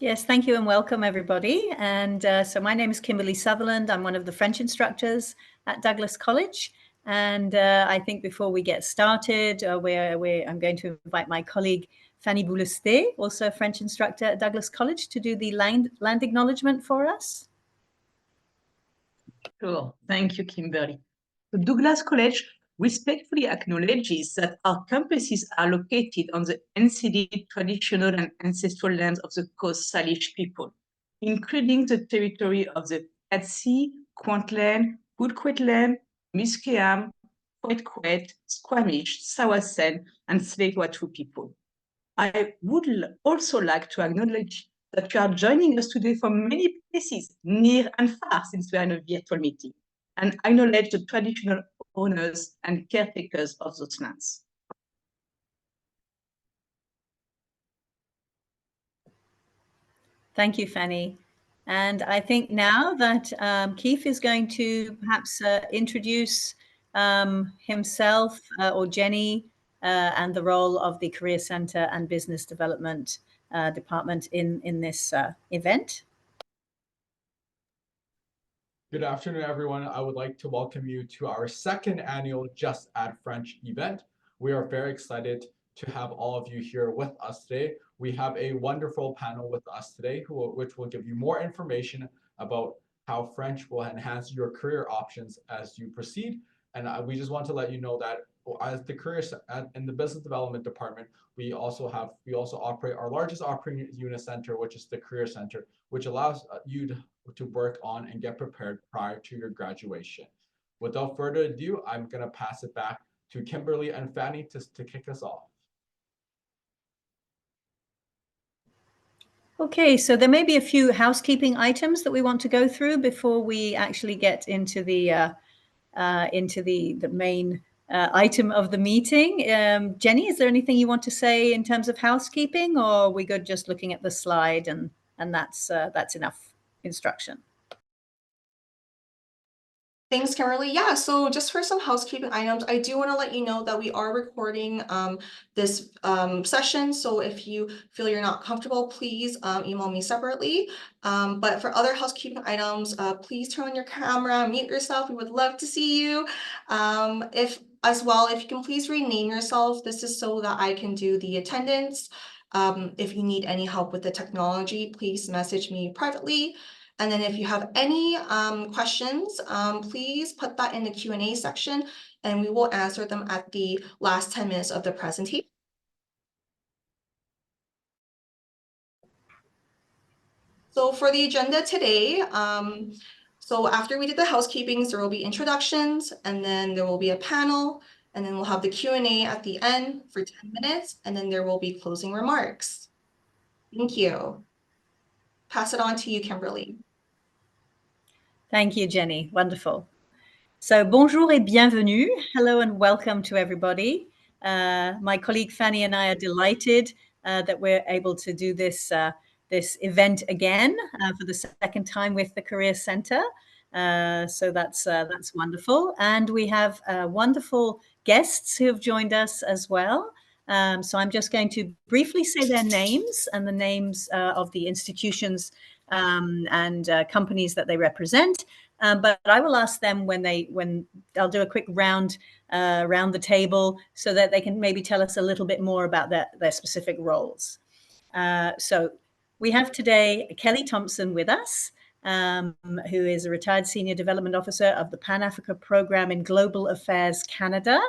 Yes, thank you and welcome everybody. And so my name is Kimberly Sutherland. I'm one of the French instructors at Douglas College. And I think before we get started, I'm going to invite my colleague Fanny Boulesté, also a French instructor at Douglas College, to do the land acknowledgement for us. Sure. Thank you, Kimberly. The Douglas College respectfully acknowledges that our campuses are located on the unceded traditional and ancestral lands of the Coast Salish people, including the territory of the Patsy, Kwantlen, Woodquetland, Musqueam, Quetquet, Squamish, Sawasen, and Tsleil-Waututh people. I would also like to acknowledge that you are joining us today from many places, near and far, since we are in a virtual meeting, and acknowledge the traditional owners and caretakers of those lands. Thank you, Fanny. And I think now that Keith is going to perhaps introduce himself or Jenny and the role of the Career Center and Business Development Department in this event. Good afternoon, everyone. I would like to welcome you to our second annual Just Add French event. We are very excited to have all of you here with us today. We have a wonderful panel with us today, which will give you more information about how French will enhance your career options as you proceed. And we just want to let you know that as the career in the business development department, we also operate our largest operating unit center, which is the Career Center, which allows you to work on and get prepared prior to your graduation. Without further ado, I'm going to pass it back to Kimberly and Fanny to kick us off. Okay, so there may be a few housekeeping items that we want to go through before we actually get into the main item of the meeting. Jenny, is there anything you want to say in terms of housekeeping, or are we good just looking at the slide and that's enough instruction? Thanks, Kimberly. Yeah, so just for some housekeeping items, I do want to let you know that we are recording this session. So if you feel you're not comfortable, please email me separately. But for other housekeeping items, please turn on your camera, mute yourself. We would love to see you. If you can please rename yourself. This is so that I can do the attendance. If you need any help with the technology, please message me privately. And then if you have any questions, please put that in the Q&A section and we will answer them at the last 10 minutes of the presentation. So for the agenda today, so after we did the housekeepings, there will be introductions and then there will be a panel and then we'll have the Q&A at the end for 10 minutes and then there will be closing remarks. Thank you. Pass it on to you, Kimberly. Thank you, Jenny. Wonderful. So bonjour et bienvenue. Hello and welcome to everybody. My colleague Fanny and I are delighted that we're able to do this event again for the second time with the Career Center. So that's wonderful. And we have wonderful guests who have joined us as well. So I'm just going to briefly say their names and the names of the institutions and companies that they represent. But I will ask them when I'll do a quick round around the table so that they can maybe tell us a little bit more about their specific roles. So we have today Kelly Thompson with us, who is a retired Senior Development Officer of the Pan-Africa Program in Global Affairs Canada.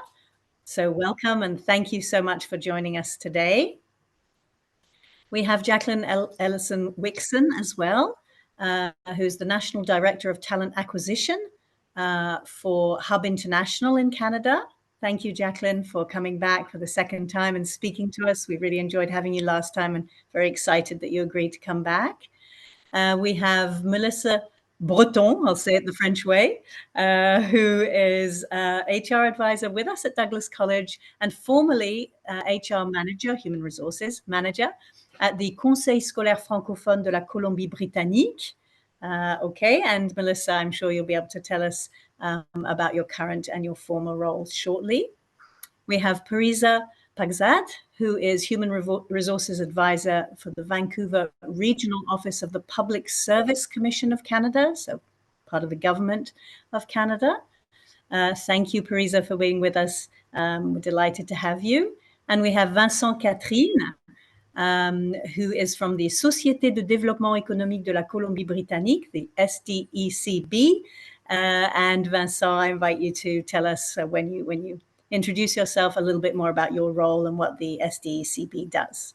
So welcome and thank you so much for joining us today. We have Jacqueline Ellison-Wixon as well, who's the National Director of Talent Acquisition for Hub International in Canada. Thank you, Jacqueline, for coming back for the second time and speaking to us. We really enjoyed having you last time and very excited that you agreed to come back. We have Melissa Breton, I'll say it the French way, who is HR advisor with us at Douglas College and formerly HR manager, human resources manager at the Conseil scolaire francophone de la Colombie-Britannique. Okay, and Melissa, I'm sure you'll be able to tell us about your current and your former roles shortly. We have Parisa Paxat, who is Human Resources Advisor for the Vancouver Regional Office of the Public Service Commission of Canada, so part of the government of Canada. Thank you, Parisa, for being with us. We're delighted to have you. And we have Vincent Catherine, who is from the Société de Développement Économique de la Colombie-Britannique, the SDECB. And Vincent, I invite you to tell us when you introduce yourself a little bit more about your role and what the SDECB does.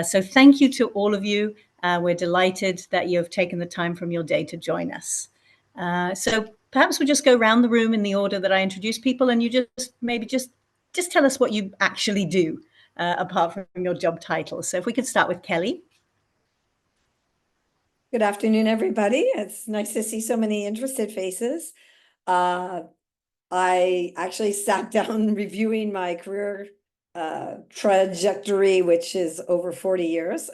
So thank you to all of you. We're delighted that you have taken the time from your day to join us. So perhaps we'll just go around the room in the order that I introduce people, and you just tell us what you actually do apart from your job title. So if we could start with Kelly. Good afternoon, everybody. It's nice to see so many interested faces. I actually sat down reviewing my career trajectory, which is over 40 years.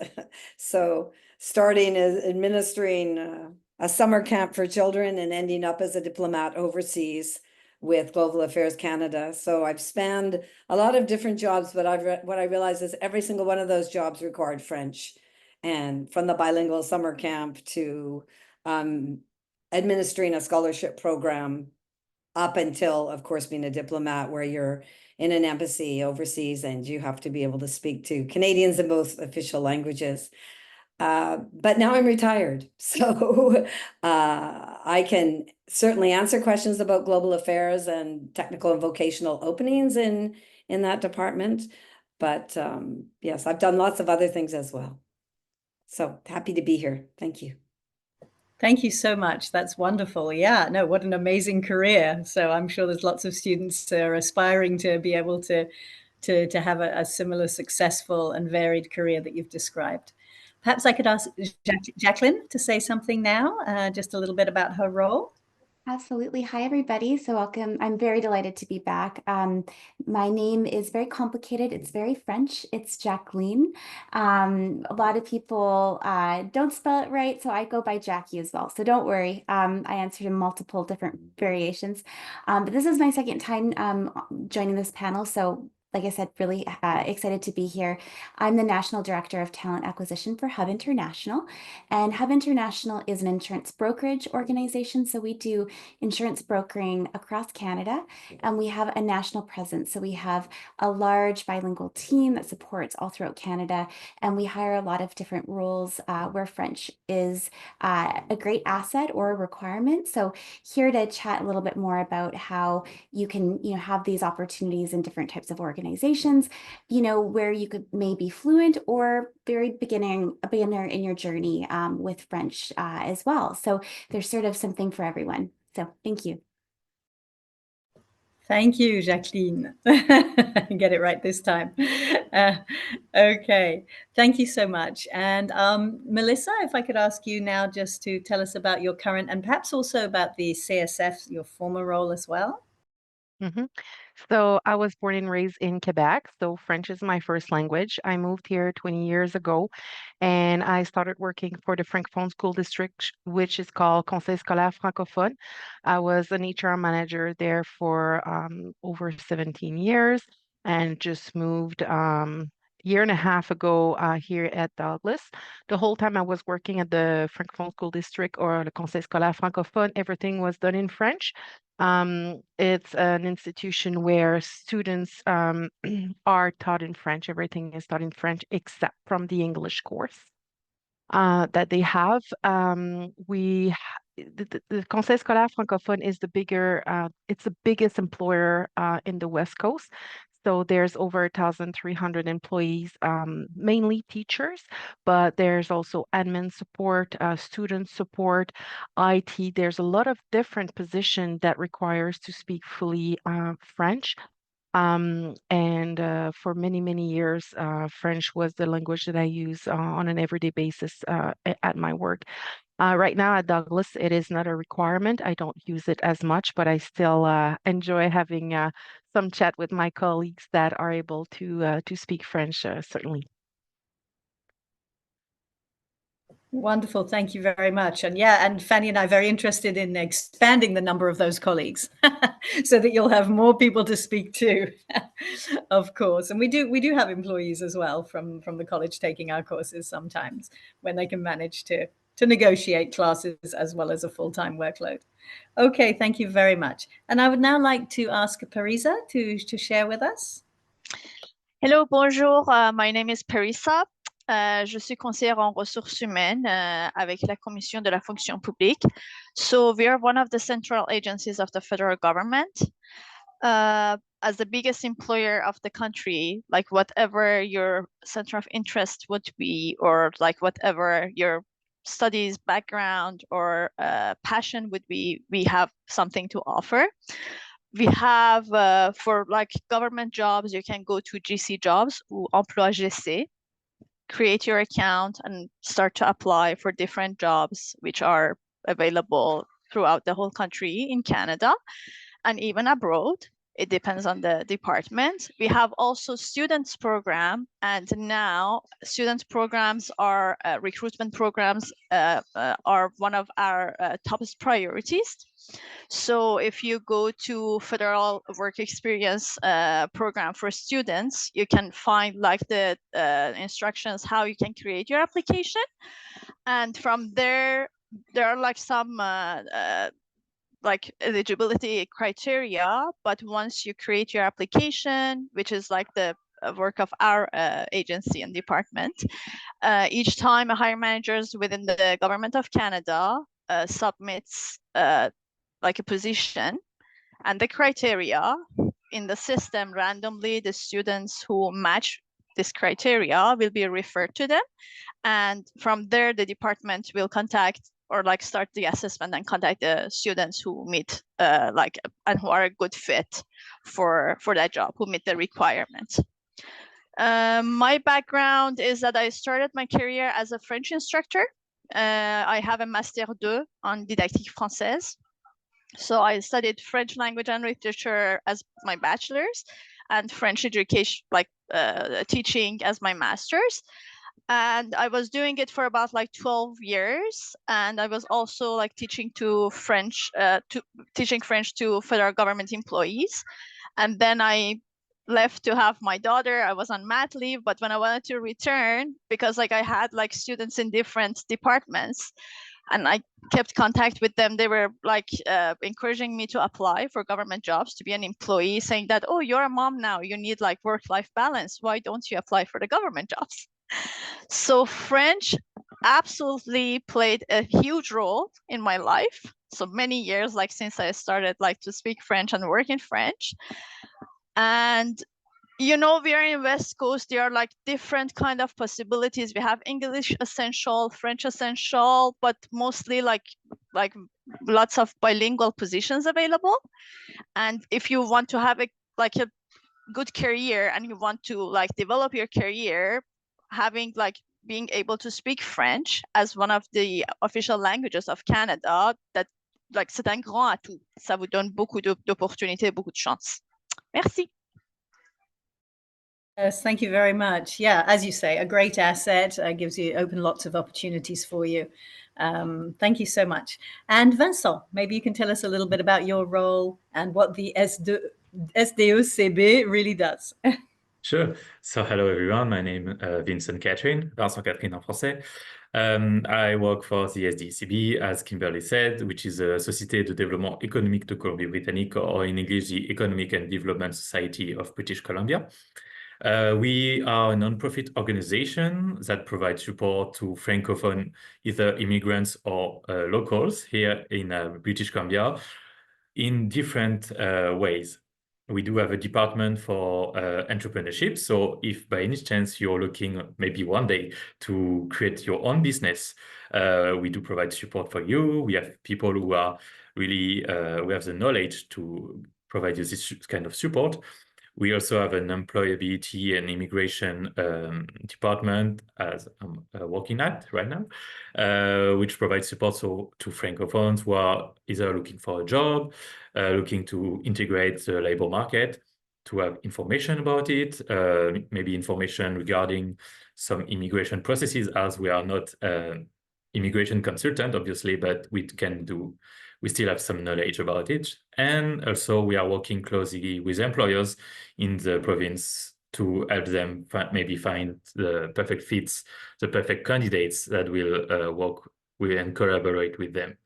So starting as administering a summer camp for children and ending up as a diplomat overseas with Global Affairs Canada. So I've spanned a lot of different jobs, but what I realized is every single one of those jobs required French. And from the bilingual summer camp to administering a scholarship program up until, of course, being a diplomat where you're in an embassy overseas and you have to be able to speak to Canadians in both official languages. But now I'm retired, so I can certainly answer questions about global affairs and technical and vocational openings in that department. But yes, I've done lots of other things as well. So happy to be here. Thank you. Thank you so much. That's wonderful. Yeah, no, what an amazing career. So I'm sure there's lots of students who are aspiring to be able to have a similar successful and varied career that you've described. Perhaps I could ask Jacqueline to say something now, just a little bit about her role. Absolutely. Hi, everybody. So welcome. I'm very delighted to be back. My name is very complicated. It's very French. It's Jacqueline. A lot of people don't spell it right, so I go by Jackie as well. So don't worry. I answered in multiple different variations. But this is my second time joining this panel. So like I said, really excited to be here. I'm the National Director of Talent Acquisition for Hub International. And Hub International is an insurance brokerage organization. So we do insurance brokering across Canada, and we have a national presence. So we have a large bilingual team that supports all throughout Canada, and we hire a lot of different roles where French is a great asset or a requirement. So here to chat a little bit more about how you can have these opportunities in different types of organizations, where you could maybe fluent or very a beginner in your journey with French as well. So there's sort of something for everyone. So thank you. Thank you, Jacqueline. Get it right this time. Okay, thank you so much. And Melissa, if I could ask you now just to tell us about your current and perhaps also about the CSF, your former role as well. Mm-hmm. So I was born and raised in Quebec, so French is my first language. I moved here 20 years ago, and I started working for the Francophone School District, which is called Conseil Scolaire Francophone. I was an HR manager there for over 17 years and just moved year and a half ago here at Douglas. The whole time I was working at the Francophone School District or the Conseil Scolaire Francophone, everything was done in French. It's an institution where students are taught in French. Everything is taught in French except from the English course that they have. The Conseil Scolaire Francophone is it's the biggest employer in the West Coast. So there's over 1,300 employees, mainly teachers, but there's also admin support, student support, IT. There's a lot of different positions that requires to speak fully French. And for many, many years, French was the language that I use on an everyday basis at my work. Right now at Douglas, it is not a requirement. I don't use it as much, but I still enjoy having some chat with my colleagues that are able to speak French, certainly. Wonderful. Thank you very much. And yeah, and Fanny and I are very interested in expanding the number of those colleagues so that you'll have more people to speak to, of course. And we do have employees as well from the college taking our courses sometimes when they can manage to negotiate classes as well as a full-time workload. Okay, thank you very much. And I would now like to ask Parisa to share with us. Hello, bonjour. My name is Parisa. Je suis conseillère en ressources humaines avec la Commission de la fonction publique. So we are one of the central agencies of the federal government. As the biggest employer of the country, like whatever your center of interest would be, or like whatever your studies background or passion would be, we have something to offer. We have for like government jobs, you can go to GC Jobs ou Emploi GC, create your account and start to apply for different jobs which are available throughout the whole country in Canada and even abroad. It depends on the department. We have also students program, and now student programs are recruitment programs are one of our topest priorities. So if you go to Federal Work Experience program for students, you can find like the instructions how you can create your application, and from there are like some like eligibility criteria, but once you create your application, which is like the work of our agency and department, each time a hiring managers within the government of Canada submits like a position and the criteria in the system, randomly the students who match this criteria will be referred to them, and from there the department will contact or like start the assessment and contact the students who meet like and who are a good fit for that job, who meet the requirements. My background is that I started my career as a French instructor. I have a Master 2 on didactique française. So I studied French language and literature as my bachelor's and French education, like teaching as my master's. And I was doing it for about like 12 years. And I was also like teaching French to federal government employees. And then I left to have my daughter. I was on mat leave, but when I wanted to return, because like I had like students in different departments and I kept contact with them, they were like encouraging me to apply for government jobs, to be an employee, saying that, oh, you're a mom now, you need like work-life balance. Why don't you apply for the government jobs? So French absolutely played a huge role in my life. So many years, like since I started like to speak French and work in French. And you know, we are in West Coast, there are like different kind of possibilities. We have English essential, French essential, but mostly like lots of bilingual positions available. And if you want to have a good career and you want to like develop your career, having like being able to speak French as one of the official languages of Canada, that like c'est un grand atout. Ça vous donne beaucoup d'opportunités, beaucoup de chance. Merci. Yes, thank you very much. Yeah, as you say, a great asset, gives you open lots of opportunities for you. Thank you so much. And Vincent, maybe you can tell us a little bit about your role and what the SDECB really does. Sure. So hello everyone, my name is Vincent Catherine en français. I work for the SDECB, as Kimberly said, which is a Société de Développement Économique de Colombie-Britannique, or in English, the Economic and Development Society of British Columbia. We are a non-profit organization that provides support to Francophone, either immigrants or locals here in British Columbia in different ways. We do have a department for entrepreneurship. So if by any chance you're looking maybe one day to create your own business, we do provide support for you. We have people who are really, we have the knowledge to provide you this kind of support. We also have an employability and immigration department, as I'm working at right now, which provides support to Francophones who are either looking for a job, looking to integrate the labor market, to have information about it, maybe information regarding some immigration processes, as we are not immigration consultant, obviously, but we still have some knowledge about it. And also we are working closely with employers in the province to help them maybe find the perfect fits, the perfect candidates that will work with and collaborate with them.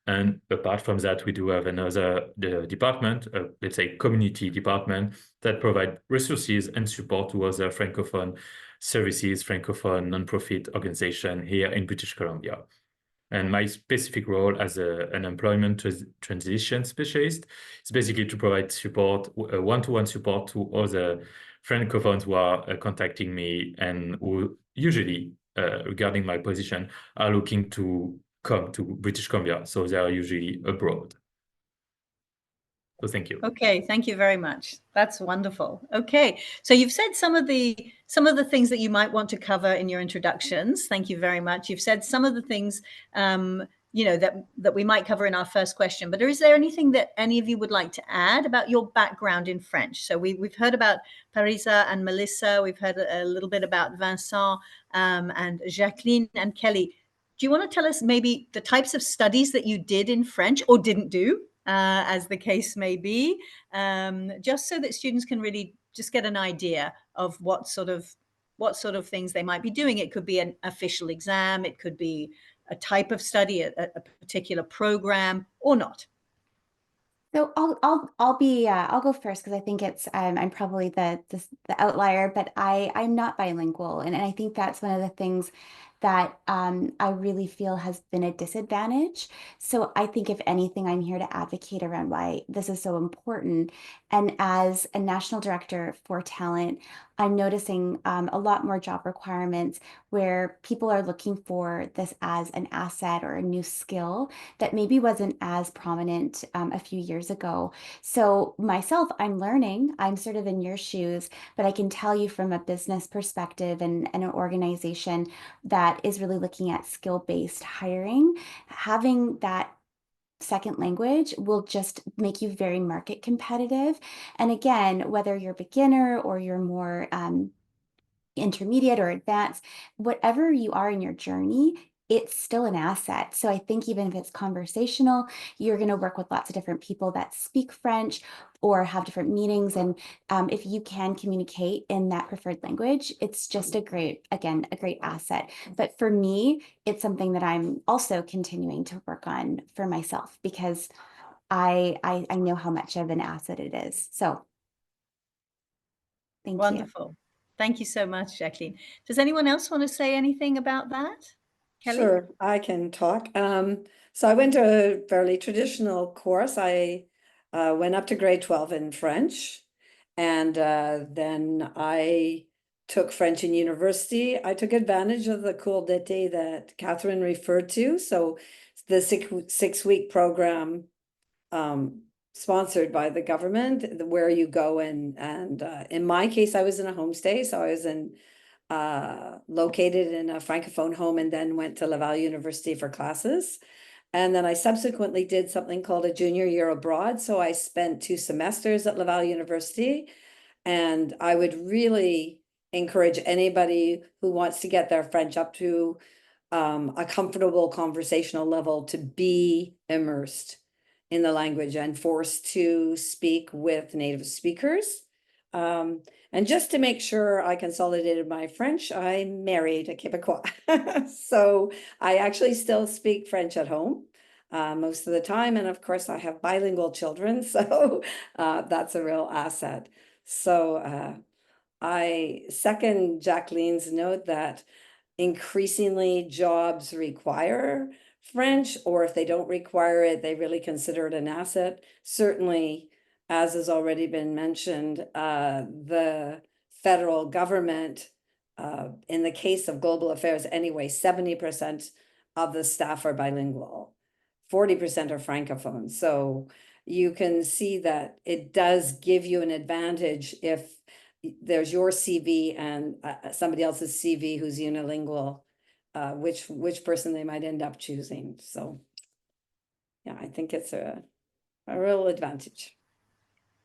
And apart from that, we do have another department, let's say community department, that provide resources and support to other Francophone services, Francophone nonprofit organization here in British Columbia. And my specific role as an employment transition specialist is basically to provide support, one-to-one support to other Francophones who are contacting me and who usually, regarding my position, are looking to come to British Columbia. So they are usually abroad. So thank you. Okay, thank you very much. That's wonderful. Okay, so you've said some of the things that you might want to cover in your introductions. Thank you very much. You've said some of the things you know, that we might cover in our first question. But is there anything that any of you would like to add about your background in French? So we've heard about Parisa and Melissa. We've heard a little bit about Vincent and Jacqueline and Kelly. Do you want to tell us maybe the types of studies that you did in French or didn't do, as the case may be, just so that students can really just get an idea of what sort of things they might be doing? It could be an official exam, it could be a type of study, a particular program, or not. So I'll go first because I think it's I'm probably the outlier, but I'm not bilingual, and I think that's one of the things that I really feel has been a disadvantage. So I think if anything, I'm here to advocate around why this is so important. And as a national director for talent, I'm noticing a lot more job requirements where people are looking for this as an asset or a new skill that maybe wasn't as prominent a few years ago. So myself, I'm learning, I'm sort of in your shoes, but I can tell you from a business perspective and an organization that is really looking at skill-based hiring, having that second language will just make you very market competitive. And again, whether you're beginner or you're more intermediate or advanced, whatever you are in your journey, it's still an asset. So I think even if it's conversational, you're going to work with lots of different people that speak French or have different meetings. And if you can communicate in that preferred language, it's just a great asset. But for me, it's something that I'm also continuing to work on for myself because I know how much of an asset it is. So thank you. Wonderful. Thank you so much, Jacqueline. Does anyone else want to say anything about that? Kelly? Sure, I can talk. So I went to a fairly traditional course. I went up to grade 12 in French, and then I took French in university. I took advantage of the cours d'été that Catherine referred to. So the six-week program sponsored by the government, where you go and in my case, I was in a homestay, so I was located in a Francophone home and then went to Laval University for classes. And then I subsequently did something called a junior year abroad. So I spent 2 semesters at Laval University, and I would really encourage anybody who wants to get their French up to a comfortable conversational level to be immersed in the language and forced to speak with native speakers. And just to make sure I consolidated my French, I married a Quebecois. So I actually still speak French at home most of the time. And of course, I have bilingual children, so that's a real asset. So I second Jacqueline's note that increasingly jobs require French, or if they don't require it, they really consider it an asset. Certainly, as has already been mentioned, the federal government, in the case of global affairs anyway, 70% of the staff are bilingual, 40% are Francophone. So you can see that it does give you an advantage if there's your CV and somebody else's CV who's unilingual, which person they might end up choosing. So yeah, I think it's a real advantage.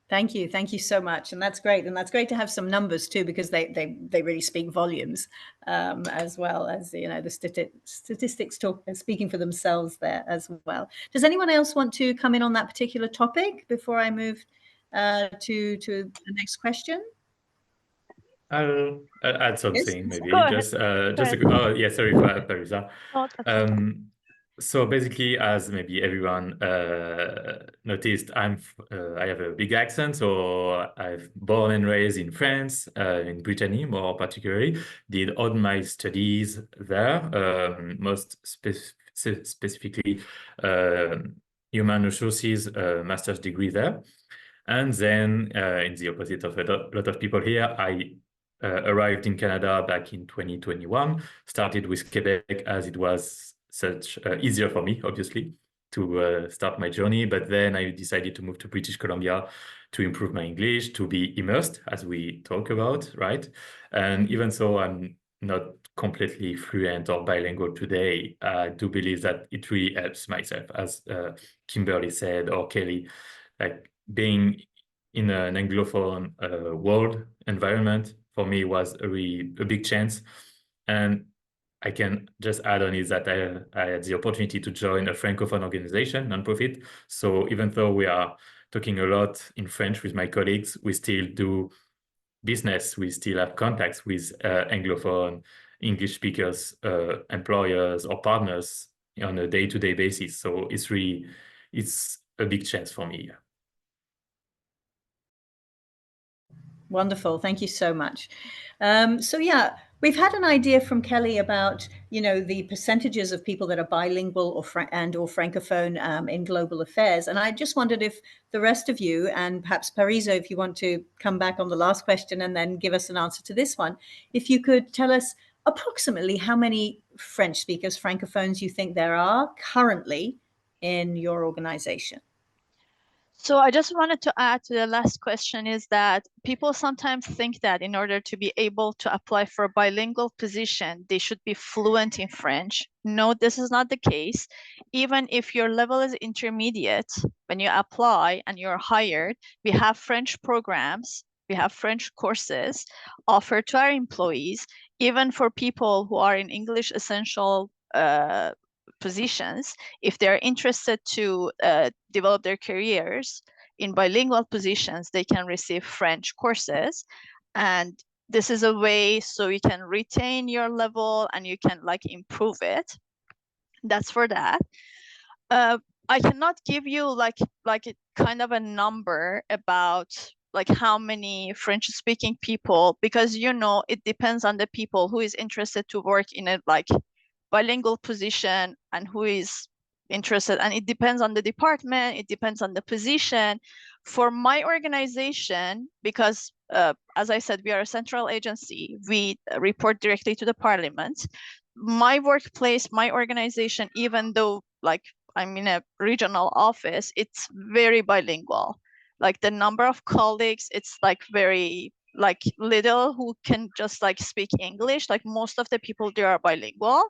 Thank you so much, and that's great. And that's great to have some numbers too, because they really speak volumes, as well as the statistics speaking for themselves there as well. Does anyone else want to come in on that particular topic before I move to the next question? I'll add something, maybe. Go ahead. Oh, yeah, sorry, Parisa. Oh, that's okay. So basically, as maybe everyone noticed, I have a big accent. So I've born and raised in France, in Brittany more particularly. Did all my studies there, most specifically human resources master's degree there. And then, in the opposite of a lot of people here, I arrived in Canada back in 2021, started with Quebec as it was such easier for me, obviously, to start my journey. But then I decided to move to British Columbia to improve my English, to be immersed, as we talk about, right? And even though I'm not completely fluent or bilingual today, I do believe that it really helps myself, as Kimberly said, or Kelly, like being in an Anglophone world environment for me was a big chance. And I can just add on is that I had the opportunity to join a Francophone organization, nonprofit. So even though we are talking a lot in French with my colleagues, we still do business. We still have contacts with Anglophone English speakers, employers or partners on a day-to-day basis. So it's a big chance for me. Yeah. Wonderful. Thank you so much. So yeah, we've had an idea from Kelly about, the percentages of people that are bilingual or Francophone in global affairs. And I just wondered if the rest of you, and perhaps Parisa, if you want to come back on the last question and then give us an answer to this one, if you could tell us approximately how many French speakers, Francophones, you think there are currently in your organization. So I just wanted to add to the last question is that people sometimes think that in order to be able to apply for a bilingual position, they should be fluent in French. No, this is not the case. Even if your level is intermediate, when you apply and you're hired, we have French programs, we have French courses offered to our employees, even for people who are in English essential positions. If they're interested to develop their careers in bilingual positions, they can receive French courses. And this is a way so you can retain your level and you can improve it. That's for that. I cannot give you like a kind of a number about how many French speaking people, because it depends on the people who is interested to work in a bilingual position and who is interested, and it depends on the department, it depends on the position. For my organization, because as I said, we are a central agency, we report directly to the parliament. My workplace, my organization, even though I'm in a regional office, it's very bilingual. The number of colleagues, it's very little who can just speak English. Most of the people there are bilingual,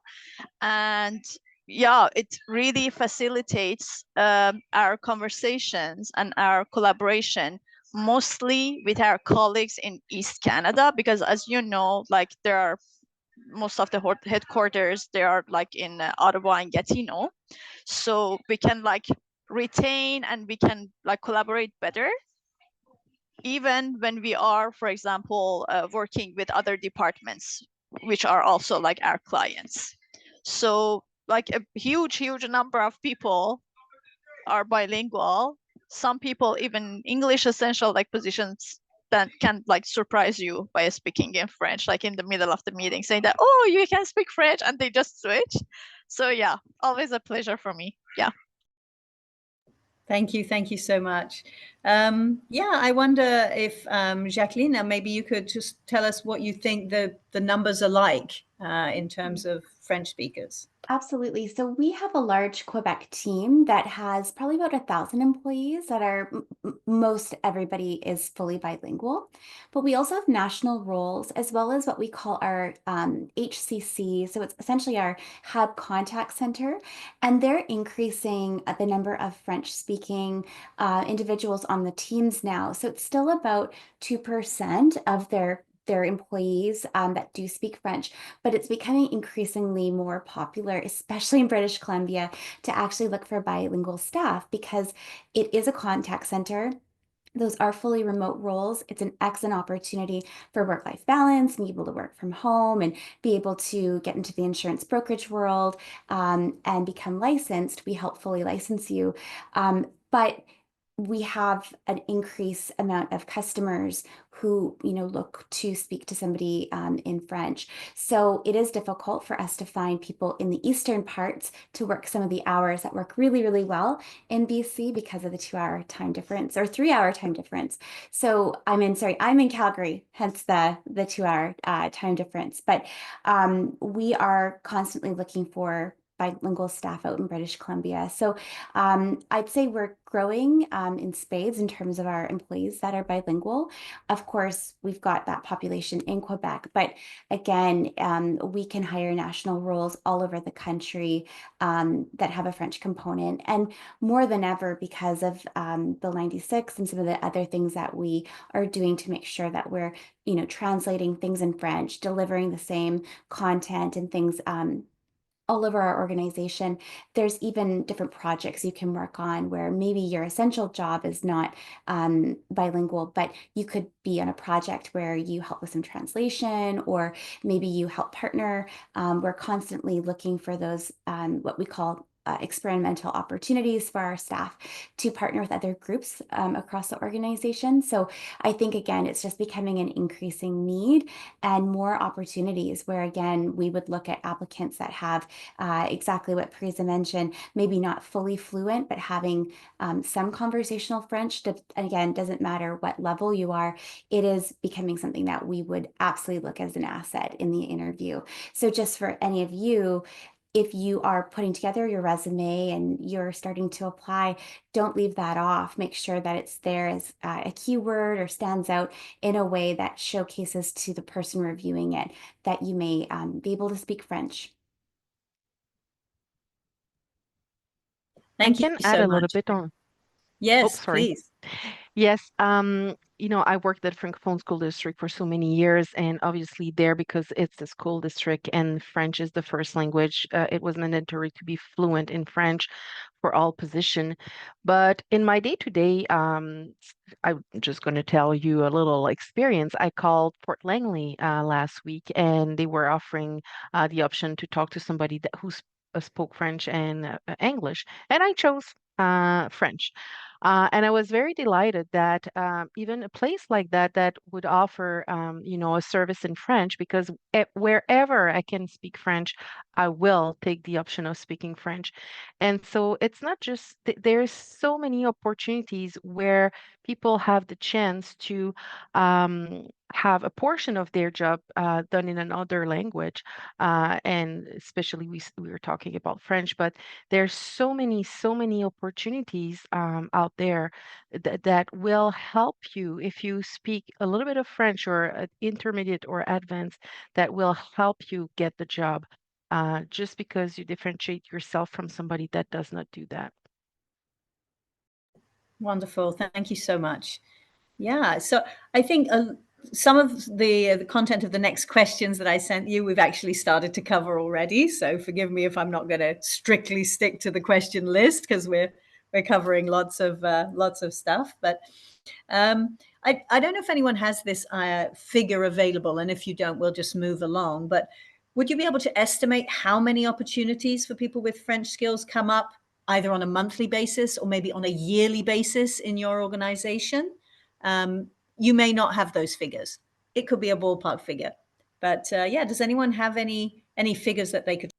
and yeah, it really facilitates our conversations and our collaboration, mostly with our colleagues in East Canada, because as you know, there are most of the headquarters, they are in Ottawa and Gatineau, so we can retain and we can collaborate better, even when we are, for example, working with other departments, which are also our clients. So a huge number of people are bilingual. Some people even English essential positions that can surprise you by speaking in French, in the middle of the meeting, saying that, oh, you can speak French, and they just switch. So yeah, always a pleasure for me. Yeah. Thank you so much. Yeah, I wonder if Jacqueline, maybe you could just tell us what you think the numbers are like in terms of French speakers? Absolutely. So we have a large Quebec team that has probably about 1,000 employees that are most everybody is fully bilingual. But we also have national roles as well as what we call our HCC. So it's essentially our hub contact center, and they're increasing the number of French-speaking individuals on the teams now. So it's still about 2% of their employees that do speak French, but it's becoming increasingly more popular, especially in British Columbia, to actually look for bilingual staff because it is a contact center. Those are fully remote roles. It's an excellent opportunity for work-life balance, and be able to work from home and be able to get into the insurance brokerage world and become licensed. We help fully license you. But we have an increased amount of customers who, look to speak to somebody in French. So it is difficult for us to find people in the eastern parts to work some of the hours that work really, really well in BC because of the 2-hour time difference or 3-hour time difference. So I'm in Calgary, hence the 2-hour time difference. But we are constantly looking for bilingual staff out in British Columbia. So I'd say we're growing in spades in terms of our employees that are bilingual. Of course, we've got that population in Quebec, but again, we can hire national roles all over the country that have a French component, and more than ever because of the 96 and some of the other things that we are doing to make sure that we're, translating things in French, delivering the same content and things all over our organization. There's even different projects you can work on where maybe your essential job is not bilingual, but you could be on a project where you help with some translation, or maybe you help partner. We're constantly looking for those, what we call experimental opportunities for our staff to partner with other groups across the organization. So I think, again, it's just becoming an increasing need and more opportunities where, again, we would look at applicants that have exactly what Parisa mentioned, maybe not fully fluent, but having some conversational French. Again, doesn't matter what level you are, it is becoming something that we would absolutely look as an asset in the interview. So just for any of you, if you are putting together your resume and you're starting to apply, don't leave that off. Make sure that it's there as a keyword or stands out in a way that showcases to the person reviewing it that you may be able to speak French. Thank I you can so add a much. little bit on. Yes, sorry. please. Yes, I worked at Francophone School District for so many years, and obviously there, because it's a school district and French is the first language, it was mandatory to be fluent in French for all position. But in my day-to-day, I'm just going to tell you a little experience. I called Port Langley last week, and they were offering the option to talk to somebody who spoke French and English, and I chose French. And I was very delighted that even a place like that would offer, a service in French, because wherever I can speak French, I will take the option of speaking French. And so it's not just, there's so many opportunities where people have the chance to have a portion of their job done in another language. And especially we were talking about French, but there's so many opportunities out there that will help you if you speak a little bit of French or intermediate or advanced, that will help you get the job just because you differentiate yourself from somebody that does not do that. Wonderful. Thank you so much. Yeah, so I think some of the content of the next questions that I sent you, we've actually started to cover already. So forgive me if I'm not going to strictly stick to the question list, because we're covering lots of stuff. But I don't know if anyone has this figure available, and if you don't, we'll just move along. But would you be able to estimate how many opportunities for people with French skills come up either on a monthly basis or maybe on a yearly basis in your organization? You may not have those figures. It could be a ballpark figure, but does anyone have any figures that they could?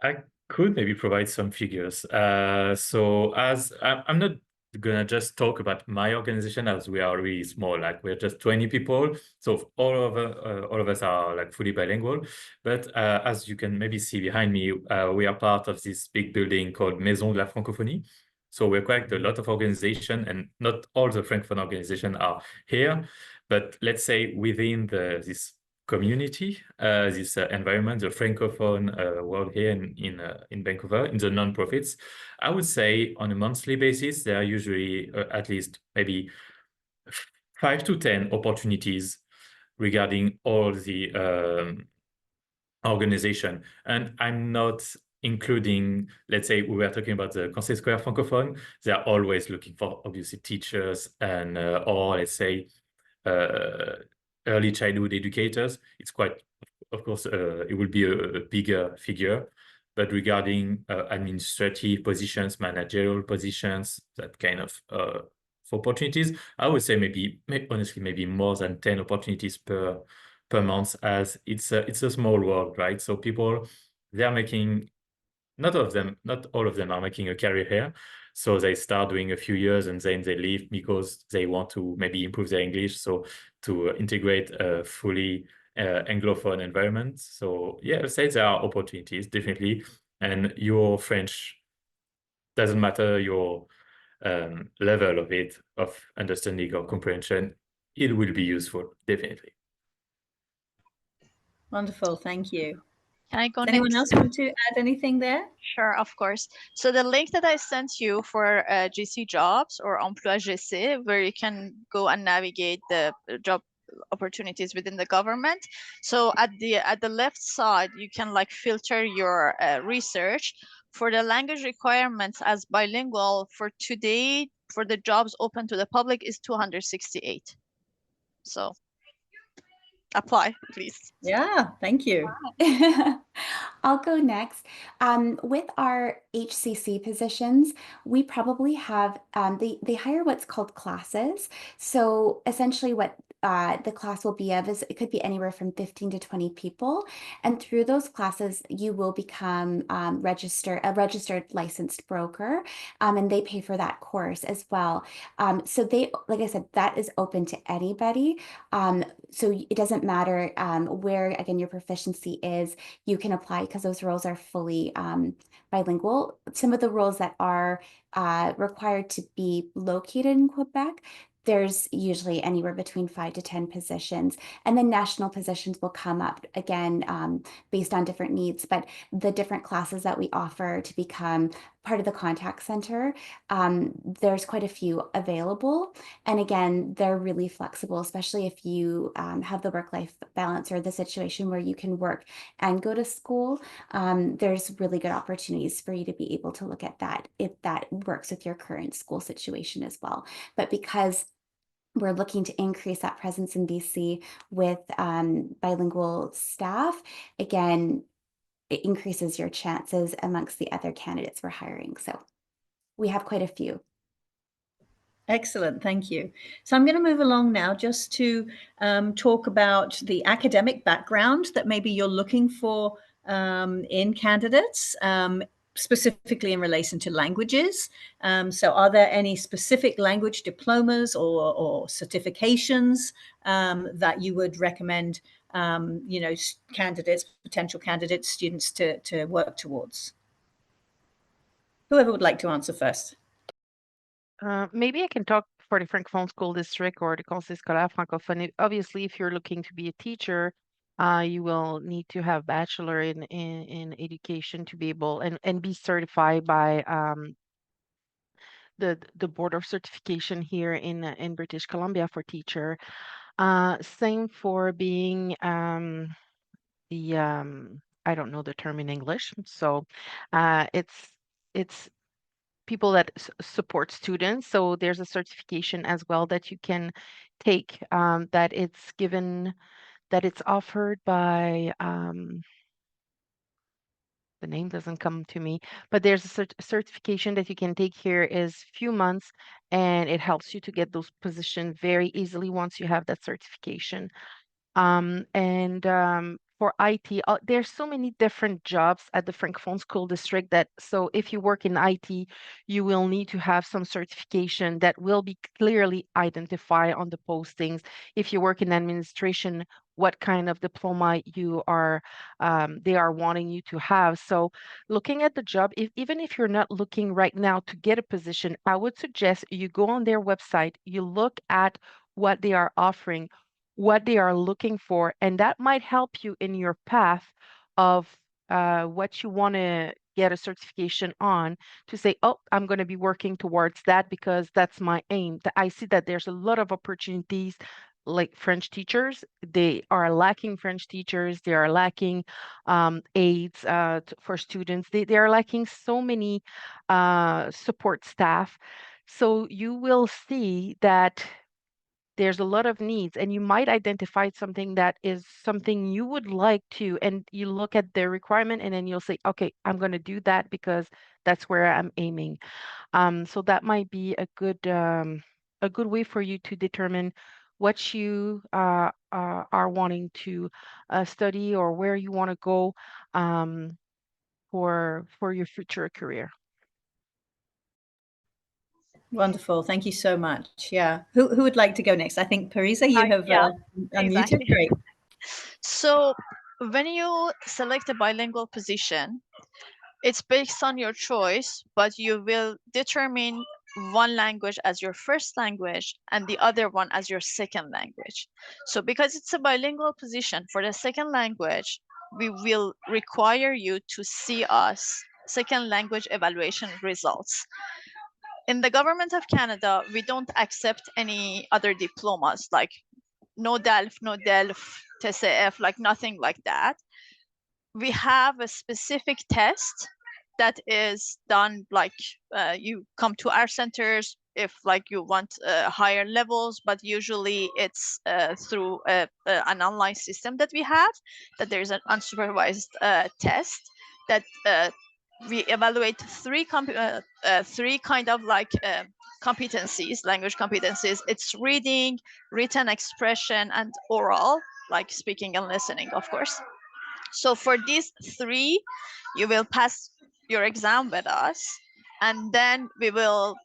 I could maybe provide some figures. So as I'm not gonna just talk about my organization, as we are really small, like we're just 20 people. So all of us are like fully bilingual. But as you can maybe see behind me, we are part of this big building called Maison de la Francophonie. So we're quite a lot of organization, and not all the Francophone organizations are here. But let's say within this community, this environment, the Francophone world here in Vancouver, in the non-profits, I would say on a monthly basis, there are usually at least maybe 5 to 10 opportunities regarding all the organization. And I'm not including, let's say we were talking about the Conseil Scolaire Francophone, they are always looking for obviously teachers and or let's say early childhood educators. It's quite, of course, it will be a bigger figure, but regarding administrative positions, managerial positions, that kind of opportunities, I would say honestly, maybe more than 10 opportunities per month, as it's a small world, right? So people, they are making, not all of them are making a career here. So they start doing a few years and then they leave because they want to maybe improve their English. So to integrate a fully Anglophone environment. So yeah, I'd say there are opportunities, definitely. And your French doesn't matter your level of it, of understanding or comprehension, it will be useful, definitely. Wonderful, thank you. Can I go Does anyone next? else want to add anything there? Sure, of course. So the link that I sent you for GC Jobs or Emploi GC, where you can go and navigate the job opportunities within the government. So at the left side, you can like filter your research for the language requirements as bilingual. For today, for the jobs open to the public is 268. So apply, please. Yeah, thank you. I'll go next. With our HCC positions, we probably have, they hire what's called classes. So essentially what the class will be of is, it could be anywhere from 15 to 20 people. And through those classes, you will become a registered licensed broker, and they pay for that course as well. So they, like I said, that is open to anybody. So it doesn't matter where, again, your proficiency is, you can apply because those roles are fully bilingual. Some of the roles that are required to be located in Quebec, there's usually anywhere between 5 to 10 positions, and then national positions will come up again based on different needs. But the different classes that we offer to become part of the contact center, there's quite a few available. And again, they're really flexible, especially if you have the work-life balance or the situation where you can work and go to school. There's really good opportunities for you to be able to look at that if that works with your current school situation as well. But because we're looking to increase that presence in BC with bilingual staff, again, it increases your chances amongst the other candidates we're hiring. So we have quite a few. Excellent, thank you. So I'm going to move along now just to talk about the academic background that maybe you're looking for in candidates, specifically in relation to languages. So are there any specific language diplomas or certifications that you would recommend, potential candidates, students to work towards? Whoever would like to answer first. Maybe I can talk for the Francophone School District or the Conseil Scolaire Francophone. Obviously, if you're looking to be a teacher, you will need to have bachelor in education to be able and be certified by the Board of Certification here in British Columbia for teacher. Same for being I don't know the term in English, so it's people that support students. So there's a certification as well that you can take, that it's offered by the name doesn't come to me, but there's a certification that you can take here is few months, and it helps you to get those positions very easily once you have that certification. for IT, there's so many different jobs at the Francophone School District that, so if you work in IT, you will need to have some certification that will be clearly identified on the postings. If you work in administration, what kind of diploma you are, they are wanting you to have. So looking at the job, even if you're not looking right now to get a position, I would suggest you go on their website, you look at what they are offering, what they are looking for, and that might help you in your path of what you want to get a certification on, to say, oh, I'm going to be working towards that because that's my aim. I see that there's a lot of opportunities, like French teachers. They are lacking French teachers. They are lacking aides for students. They are lacking so many support staff. So you will see that there's a lot of needs, and you might identify something that is something you would like to, and you look at the requirement and then you'll say, okay, I'm going to do that because that's where I'm aiming. So that might be a good way for you to determine what you are wanting to study, or where you want to go for your future career. Wonderful. Thank you so much. Yeah. Who would like to go next? I think Parisa, you have Yeah, unmuted. exactly. Great. So when you select a bilingual position, it's based on your choice, but you will determine one language as your first language and the other one as your second language. So because it's a bilingual position, for the second language, we will require you to see us second language evaluation results. In the government of Canada, we don't accept any other diplomas, like no DELF, no DELF, TCF, like nothing like that. We have a specific test that is done, like you come to our centers if like you want higher levels, but usually it's through an online system that we have, that there's an unsupervised test that we evaluate three kind of like competencies, language competencies. It's reading, written expression, and oral, like speaking and listening, of course. So for these three, you will pass your exam with us, and then we will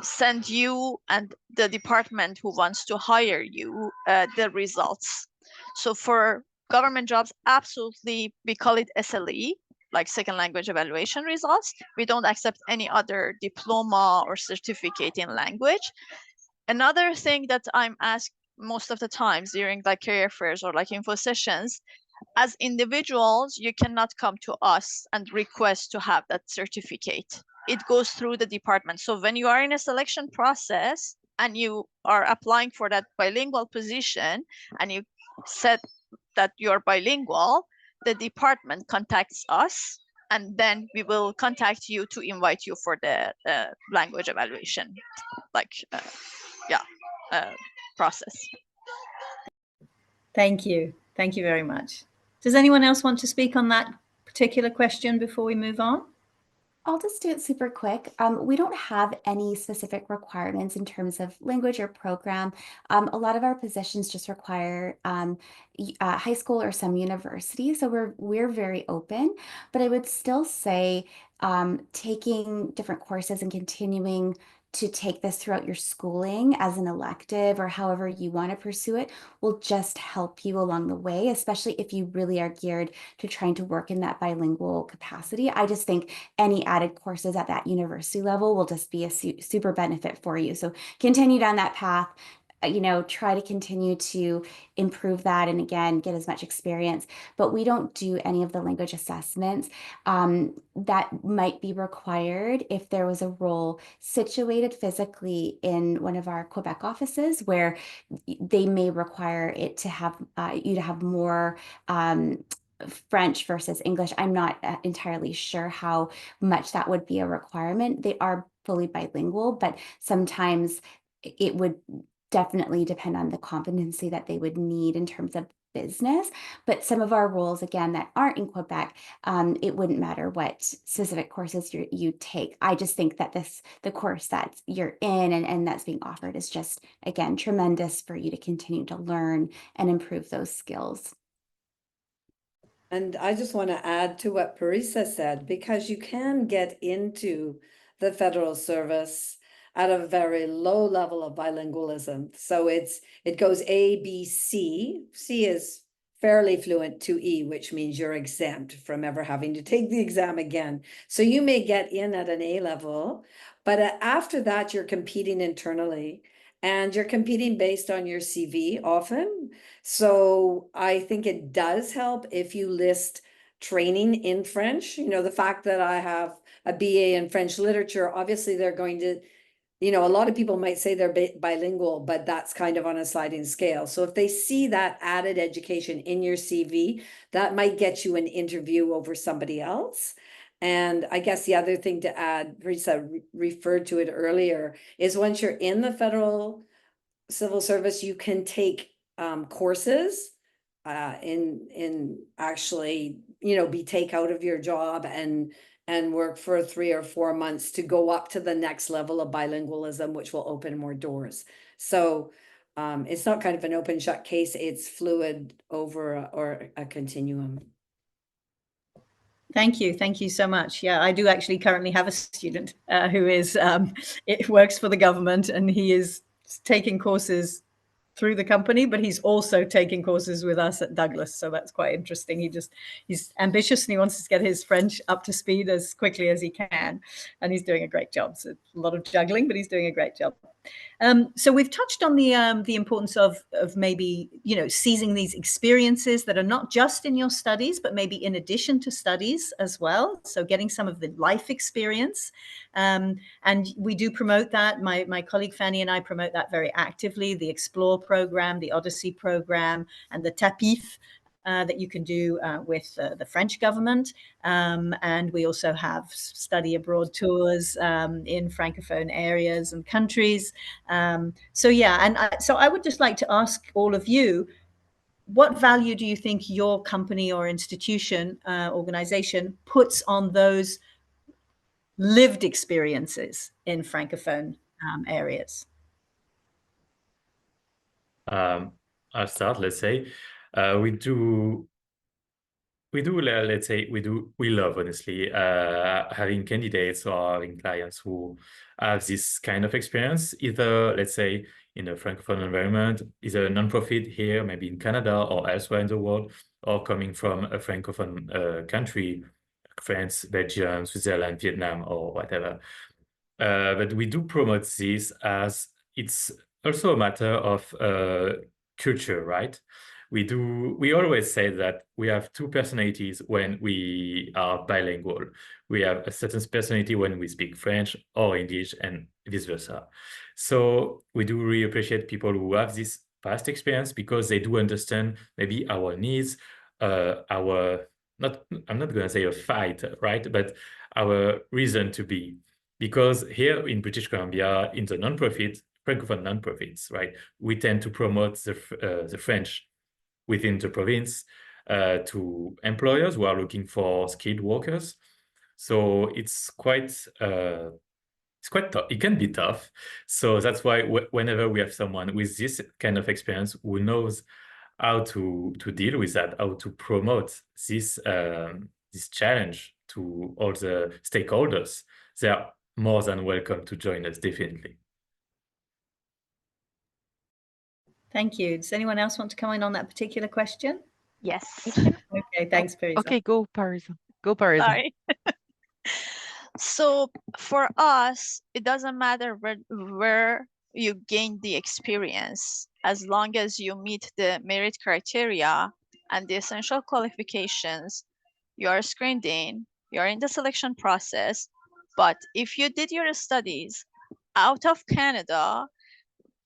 send you and the department who wants to hire you the results. So for government jobs, absolutely, we call it SLE, like second language evaluation results. We don't accept any other diploma or certificate in language. Another thing that I'm asked most of the times during like career fairs or like info sessions, as individuals, you cannot come to us and request to have that certificate. It goes through the department. So when you are in a selection process and you are applying for that bilingual position and you said that you're bilingual, the department contacts us, and then we will contact you to invite you for the language evaluation, like process. Thank you. Thank you very much. Does anyone else want to speak on that particular question before we move on? I'll just do it super quick. We don't have any specific requirements in terms of language or program. A lot of our positions just require high school or some university, so we're very open. But I would still say taking different courses and continuing to take this throughout your schooling as an elective or however you want to pursue it will just help you along the way, especially if you really are geared to trying to work in that bilingual capacity. I just think any added courses at that university level will just be a super benefit for you. So continue down that path. Try to continue to improve that and again, get as much experience, but we don't do any of the language assessments that might be required if there was a role situated physically in one of our Quebec offices where they may require it to have you to have more French versus English. I'm not entirely sure how much that would be a requirement. They are fully bilingual, but sometimes it would definitely depend on the competency that they would need in terms of business. But some of our roles, again, that aren't in Quebec, it wouldn't matter what specific courses you take. I just think that the course that you're in and that's being offered is just, again, tremendous for you to continue to learn and improve those skills. And I just want to add to what Parisa said, because you can get into the federal service at a very low level of bilingualism. So it goes A, B, C. C is fairly fluent to E, which means you're exempt from ever having to take the exam again. So you may get in at an A level, but after that, you're competing internally. And you're competing based on your CV often. So I think it does help if you list training in French. You know, the fact that I have a BA in French literature, obviously they're going to, you know, a lot of people might say they're bilingual, but that's kind of on a sliding scale. So if they see that added education in your CV, that might get you an interview over somebody else. And I guess the other thing to add, Teresa referred to it earlier, is once you're in the federal civil service, you can take courses in actually, you know, be take out of your job and work for 3 or 4 months to go up to the next level of bilingualism, which will open more doors. So it's not kind of an open shut case, it's fluid over or a continuum. Thank you so much. Yeah, I do actually currently have a student who is, it works for the government, and he is taking courses through the company, but he's also taking courses with us at Douglas. So that's quite interesting. He's ambitious and he wants to get his French up to speed as quickly as he can. And he's doing a great job. So a lot of juggling, but he's doing a great job. So we've touched on the importance of maybe, you know, seizing these experiences that are not just in your studies, but maybe in addition to studies as well. So getting some of the life experience. And we do promote that. My colleague Fanny and I promote that very actively, the Explore program, the Odyssey program, and the TAPIF that you can do with the French government. And we also have study abroad tours in Francophone areas and countries. So yeah, and so I would just like to ask all of you, what value do you think your company or institution, organization puts on those lived experiences in Francophone areas? I'll start, let's say. We love, honestly, having candidates or having clients who have this kind of experience, either, let's say, in a Francophone environment, either a nonprofit here, maybe in Canada or elsewhere in the world, or coming from a Francophone country, France, Belgium, Switzerland, Vietnam, or whatever. But we do promote this as it's also a matter of culture, right? We always say that we have two personalities when we are bilingual. We have a certain personality when we speak French or English and vice versa. So we do really appreciate people who have this past experience because they do understand maybe our needs, I'm not going to say a fight, right? But our reason to be. Because here in British Columbia, in the nonprofit, Francophone nonprofits, right, we tend to promote the French within the province to employers who are looking for skilled workers. So it's quite tough. It can be tough. So that's why whenever we have someone with this kind of experience who knows how to deal with that, how to promote this challenge to all the stakeholders, they are more than welcome to join us, definitely. Thank you. Does anyone else want to comment on that particular question? Yes. Okay, thanks, Parisa. Okay, go Parisa. Go Parisa. Sorry. So for us, it doesn't matter where you gain the experience, as long as you meet the merit criteria and the essential qualifications, you are screened in, you're in the selection process. But if you did your studies out of Canada,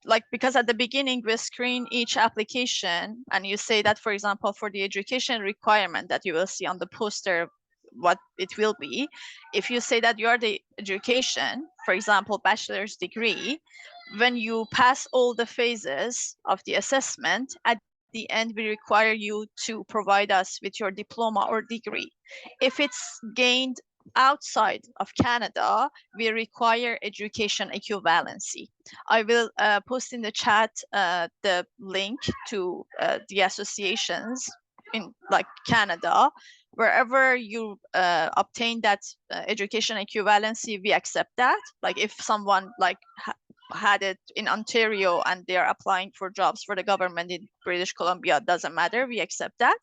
like, because at the beginning we screen each application and you say that, for example, for the education requirement that you will see on the poster, what it will be, if you say that you are the education, for example, bachelor's degree, when you pass all the phases of the assessment, at the end we require you to provide us with your diploma or degree. If it's gained outside of Canada, we require education equivalency. I will post in the chat the link to the associations in like Canada, wherever you obtain that education equivalency, we accept that. Like if someone like had it in Ontario and they're applying for jobs for the government in British Columbia, doesn't matter, we accept that.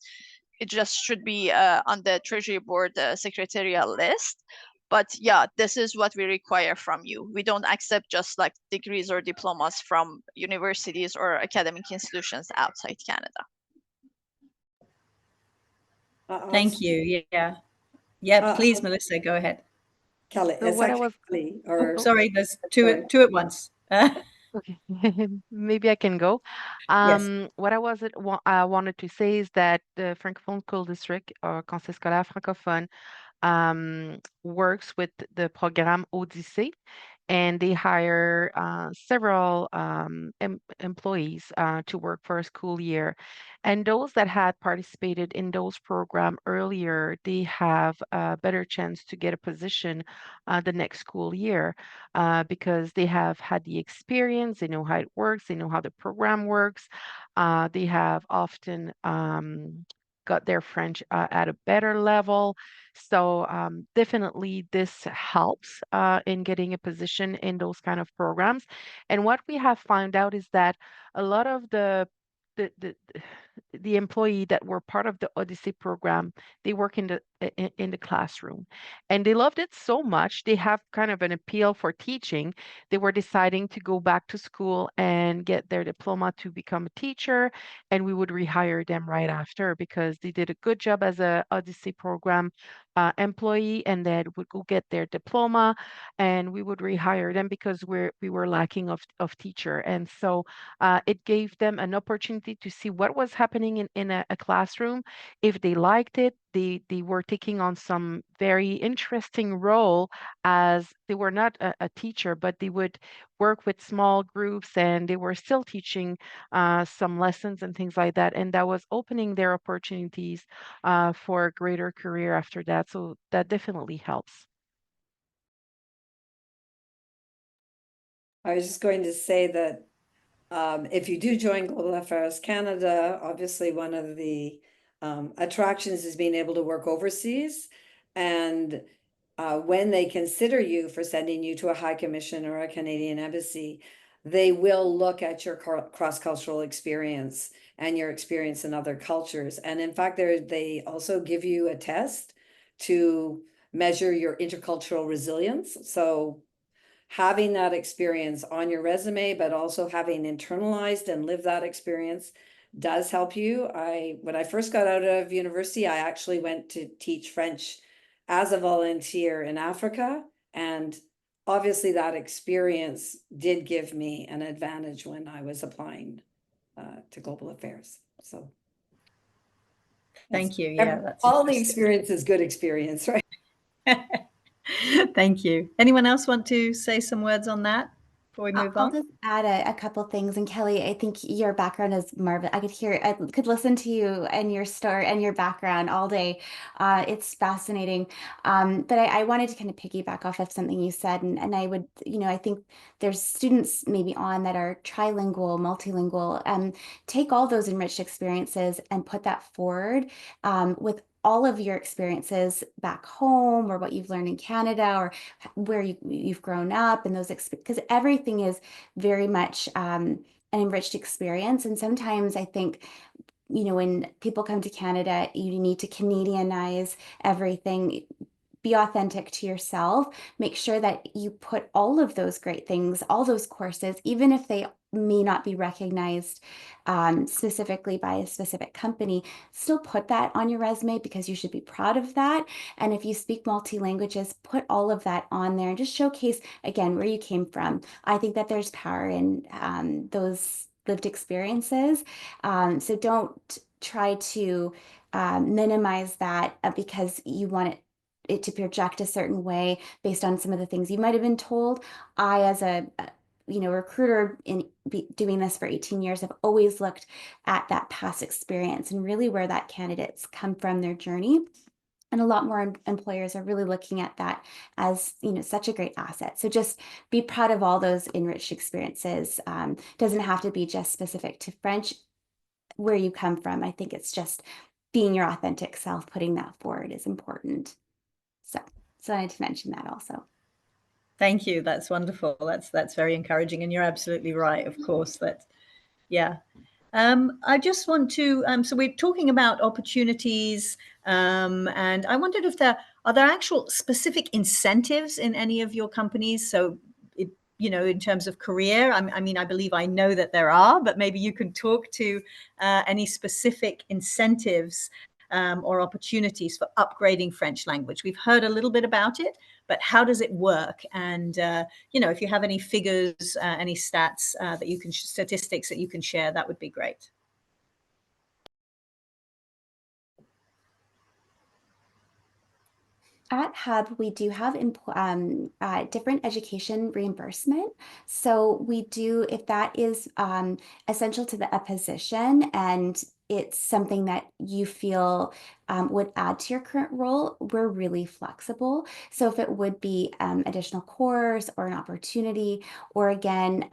It just should be on the Treasury Board secretarial list. But yeah, this is what we require from you. We don't accept just like degrees or diplomas from universities or academic institutions outside Canada. Thank you. Yeah, please, Melissa, go ahead. Kelly, So what I was, Kelly, or Sorry, there's Sorry. two at once. okay, maybe I can go. Yes. What I wanted to say is that the Francophone School District, or Conseil scolaire francophone, works with the Programme Odyssée, and they hire several employees to work for a school year. And those that had participated in those programs earlier, they have a better chance to get a position the next school year because they have had the experience, they know how it works, they know how the program works. They have often got their French at a better level. So definitely this helps in getting a position in those kind of programs. And what we have found out is that a lot of the employee that were part of the Odyssey program, they work in the classroom, and they loved it so much. They have kind of an appeal for teaching. They were deciding to go back to school and get their diploma to become a teacher, and we would rehire them right after because they did a good job as a Odyssey program employee, and then would go get their diploma, and we would rehire them because we were lacking of teacher. And so it gave them an opportunity to see what was happening in a classroom. If they liked it, they were taking on some very interesting role, as they were not a teacher, but they would work with small groups, and they were still teaching some lessons and things like that. And that was opening their opportunities for a greater career after that. So that definitely helps. I was just going to say that if you do join Global Affairs Canada, obviously one of the attractions is being able to work overseas. And when they consider you for sending you to a high commission or a Canadian embassy, they will look at your cross-cultural experience and your experience in other cultures. And in fact, they also give you a test to measure your intercultural resilience. So having that experience on your resume, but also having internalized and lived that experience does help you. When I first got out of university, I actually went to teach French as a volunteer in Africa. And obviously that experience did give me an advantage when I was applying to global affairs. So Thank you. Yeah, all the experience is good experience, right? Thank you. Anyone else want to say some words on that before we move I'll on? just add a couple things. And Kelly, I think your background is marvelous. I could listen to you and your story and your background all day. It's fascinating. But I wanted to kind of piggyback off of something you said. And I would, I think there's students maybe on that are trilingual, multilingual, take all those enriched experiences and put that forward with all of your experiences back home, or what you've learned in Canada, or where you've grown up, and those because everything is very much an enriched experience. And sometimes I think, when people come to Canada, you need to Canadianize everything. Be authentic to yourself. Make sure that you put all of those great things, all those courses, even if they may not be recognized specifically by a specific company, still put that on your resume, because you should be proud of that. And if you speak multi-languages, put all of that on there and just showcase, again, where you came from. I think that there's power in those lived experiences. So don't try to minimize that because you want it to project a certain way based on some of the things you might have been told. I, as a recruiter doing this for 18 years, have always looked at that past experience and really where that candidates come from, their journey. And a lot more employers are really looking at that as, such a great asset. So just be proud of all those enriched experiences. Doesn't have to be just specific to French, where you come from. I think it's just being your authentic self, putting that forward is important. So I wanted to mention that also. Thank you. That's wonderful. That's very encouraging, and you're absolutely right. Of course, that, yeah. I just want to. So we're talking about opportunities, and I wondered if are there actual specific incentives in any of your companies? So, in terms of career, I mean, I believe I know that there are, but maybe you can talk to any specific incentives or opportunities for upgrading French language. We've heard a little bit about it, but how does it work? And, if you have any figures, any stats that you can, statistics that you can share, that would be great. At Hub, we do have different education reimbursement. So we do, if that is essential to a position and it's something that you feel would add to your current role, we're really flexible. So if it would be additional course or an opportunity, or again,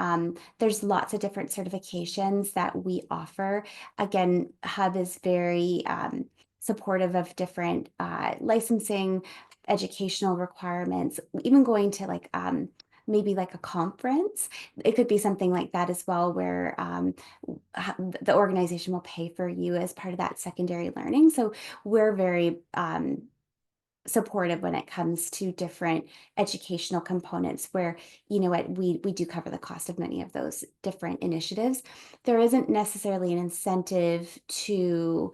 there's lots of different certifications that we offer. Again, Hub is very supportive of different licensing, educational requirements, even going to like maybe like a conference. It could be something like that as well, where the organization will pay for you as part of that secondary learning. So we're very supportive when it comes to different educational components where, we do cover the cost of many of those different initiatives. There isn't necessarily an incentive to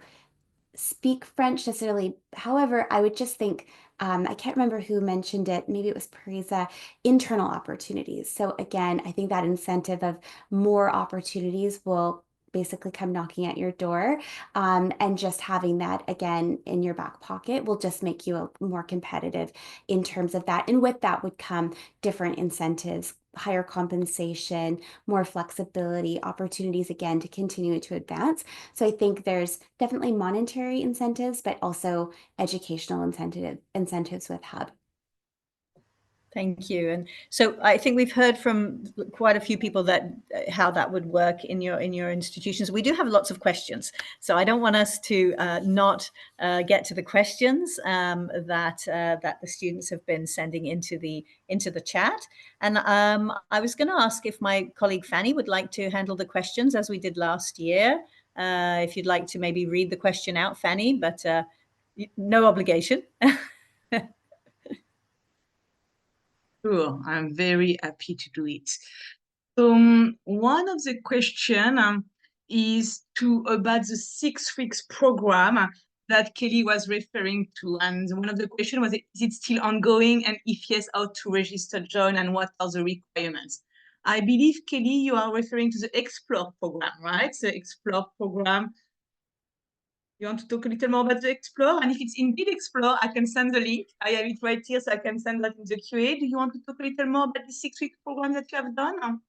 speak French necessarily. However, I would just think, I can't remember who mentioned it, maybe it was Parisa, internal opportunities. So again, I think that incentive of more opportunities will basically come knocking at your door, and just having that again in your back pocket will just make you more competitive in terms of that. And with that would come different incentives, higher compensation, more flexibility, opportunities again to continue to advance. So I think there's definitely monetary incentives, but also educational incentives with Hub. Thank you. And so I think we've heard from quite a few people that how that would work in your institutions. We do have lots of questions, so I don't want us to not get to the questions that the students have been sending into the chat. And I was going to ask if my colleague Fanny would like to handle the questions as we did last year. If you'd like to maybe read the question out, Fanny, but no obligation. Sure, I'm very happy to do it. So one of the question is about the 6 weeks program that Kelly was referring to. And one of the questions was, is it still ongoing? And if yes, how to register, join, and what are the requirements? I believe, Kelly, you are referring to the Explore program, right? The Explore program. You want to talk a little more about the Explore? And if it's indeed Explore, I can send the link. I have it right here, so I can send that in the QA. Do you want to talk a little more about the 6-week program that you have done?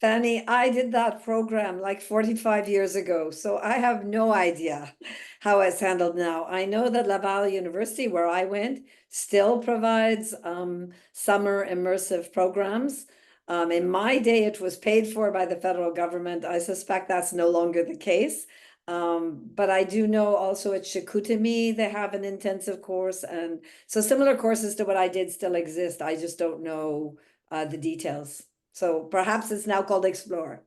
Fanny, I did that program like 45 years ago, so I have no idea how it's handled now. I know that Laval University, where I went, still provides summer immersive programs. In my day, it was paid for by the federal government. I suspect that's no longer the case. But I do know also at Chicoutimi, they have an intensive course. And so similar courses to what I did still exist. I just don't know the details. So perhaps it's now called Explore.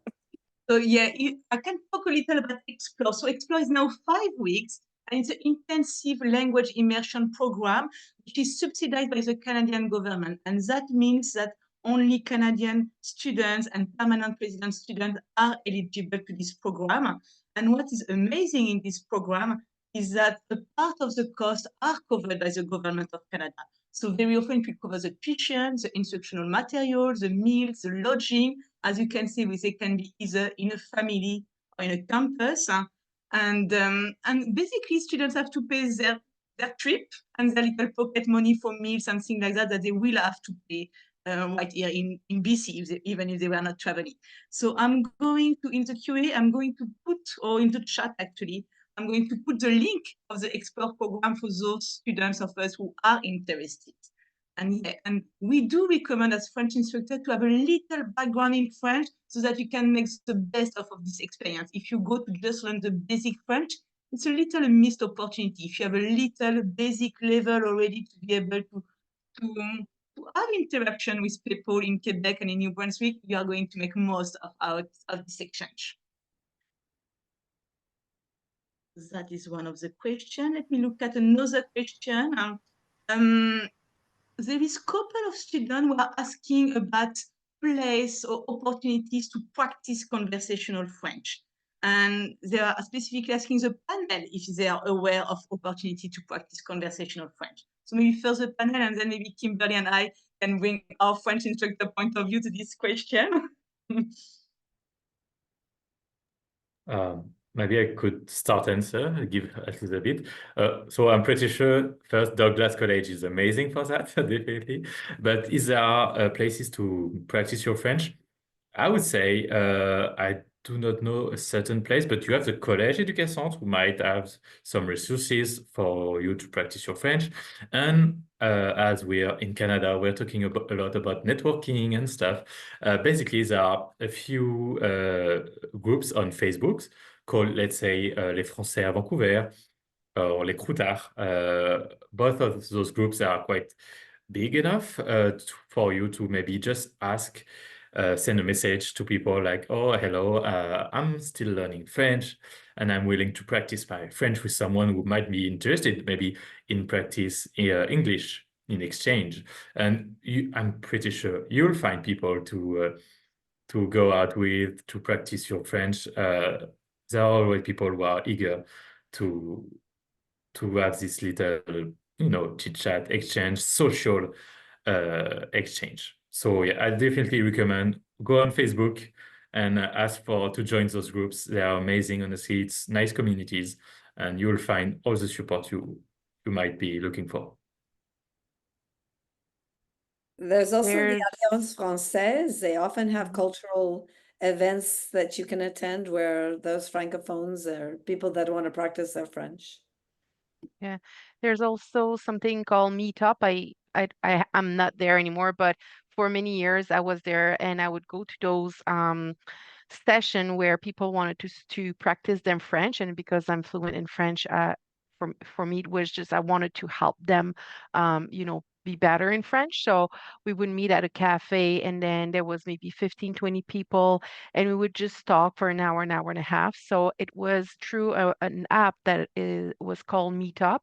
So yeah, I can talk a little about Explore. So Explore is now 5 weeks, and it's an intensive language immersion program, which is subsidized by the Canadian government. And that means that only Canadian students and permanent resident students are eligible to this program. And what is amazing in this program is that a part of the costs are covered by the government of Canada. So very often we cover the tuition, the instructional materials, the meals, the lodging. As you can see, they can be either in a family or in a campus. And basically students have to pay their trip and their little pocket money for meals and things like that they will have to pay right here in BC, even if they were not traveling. So I'm going to, in the QA, I'm going to put, or in the chat actually, I'm going to put the link of the Explore program for those students of us who are interested. And we do recommend as French instructor to have a little background in French so that you can make the best of this experience. If you go to just learn the basic French, it's a little missed opportunity. If you have a little basic level already to be able to have interaction with people in Quebec and in New Brunswick, you are going to make most of this exchange. That is one of the questions. Let me look at another question. There is a couple of students who are asking about place or opportunities to practice conversational French. And they are specifically asking the panel if they are aware of opportunity to practice conversational French. So maybe first the panel, and then maybe Kimberly and I can bring our French instructor point of view to this question. Maybe I could start answer, give a little bit. So I'm pretty sure first Douglas College is amazing for that, definitely. But is there places to practice your French? I would say I do not know a certain place, but you have the Collège Éducation who might have some resources for you to practice your French. And as we are in Canada, we're talking a lot about networking and stuff. Basically, there are a few groups on Facebook called, let's say, Les Français à Vancouver or Les Croutards. Both of those groups are quite big enough for you to maybe just ask, send a message to people like, oh, hello, I'm still learning French and I'm willing to practice my French with someone who might be interested maybe in practice English in exchange. And I'm pretty sure you'll find people to go out with, to practice your French. There are always people who are eager to have this little, chit chat, exchange, social exchange. So yeah, I definitely recommend go on Facebook and ask to join those groups. They are amazing. Honestly, it's nice communities, and you'll find all the support you might be looking for. There's also the Alliance Française. They often have cultural events that you can attend where those francophones or people that want to practice their French. Yeah, there's also something called Meetup. I'm not there anymore, but for many years I was there, and I would go to those session where people wanted to practice them French, and because I'm fluent in French, for me it was just I wanted to help them, be better in French. So we would meet at a cafe, and then there was maybe 15, 20 people, and we would just talk for an hour and a half. So it was through an app that was called Meetup.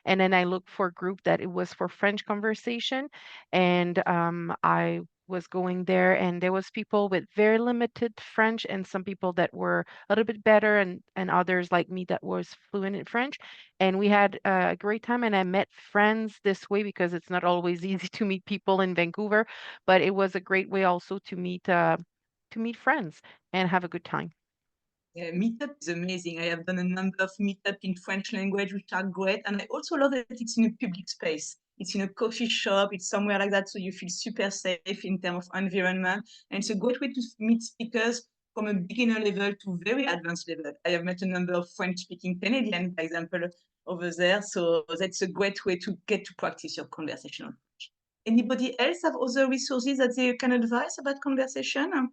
And then I looked for a group that it was for French conversation. And I was going there, and there was people with very limited French and some people that were a little bit better, and others like me that was fluent in French. And we had a great time, and I met friends this way because it's not always easy to meet people in Vancouver, but it was a great way also to meet friends and have a good time. Yeah, Meetup is amazing. I have done a number of Meetup in French language, which are great. And I also love that it's in a public space. It's in a coffee shop, it's somewhere like that, so you feel super safe in terms of environment. And it's a great way to meet speakers from a beginner level to very advanced level. I have met a number of French-speaking Canadians, for example, over there. So that's a great way to get to practice your conversational French. Anybody else have other resources that they can advise about conversation?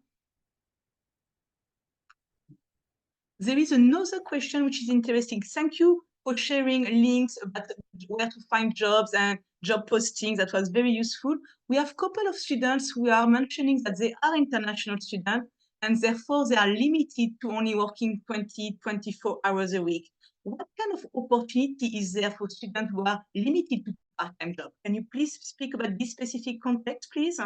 There is another question which is interesting. Thank you for sharing links about where to find jobs and job postings. That was very useful. We have a couple of students who are mentioning that they are international students, and therefore they are limited to only working 20, 24 hours a week. What kind of opportunity is there for students who are limited to part-time job? Can you please speak about this specific context, please?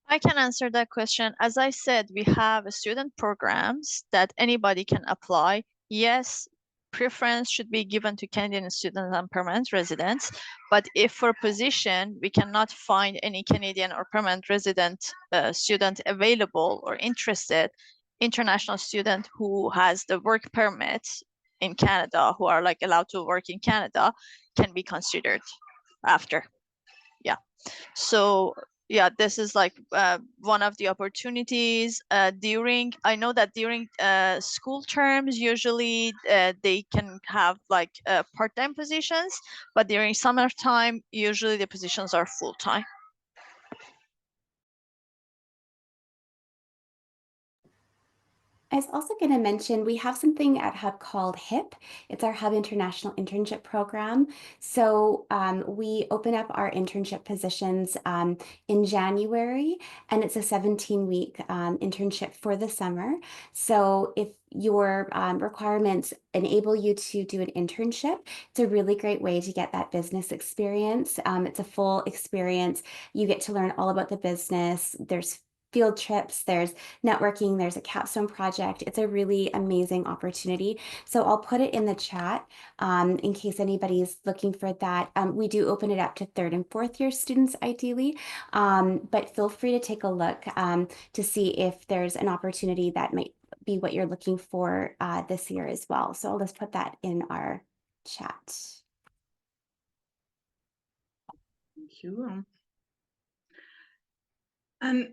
I can answer that question. As I said, we have student programs that anybody can apply. Yes, preference should be given to Canadian students and permanent residents, but if for a position we cannot find any Canadian or permanent resident student available or interested, international student who has the work permit in Canada, who are like allowed to work in Canada, can be considered after. Yeah. So yeah, this is like one of the opportunities I know that during school terms, usually they can have like part-time positions, but during summertime, usually the positions are full-time. I was also going to mention we have something at Hub called HIP. It's our Hub International Internship Program. So we open up our internship positions in January, and it's a 17-week internship for the summer. So if your requirements enable you to do an internship, it's a really great way to get that business experience. It's a full experience. You get to learn all about the business. There's field trips, there's networking, there's a capstone project. It's a really amazing opportunity. So I'll put it in the chat in case anybody's looking for that. We do open it up to 3rd and 4th year students ideally, but feel free to take a look to see if there's an opportunity that might be what you're looking for this year as well. So I'll just put that in our chat. Thank you. And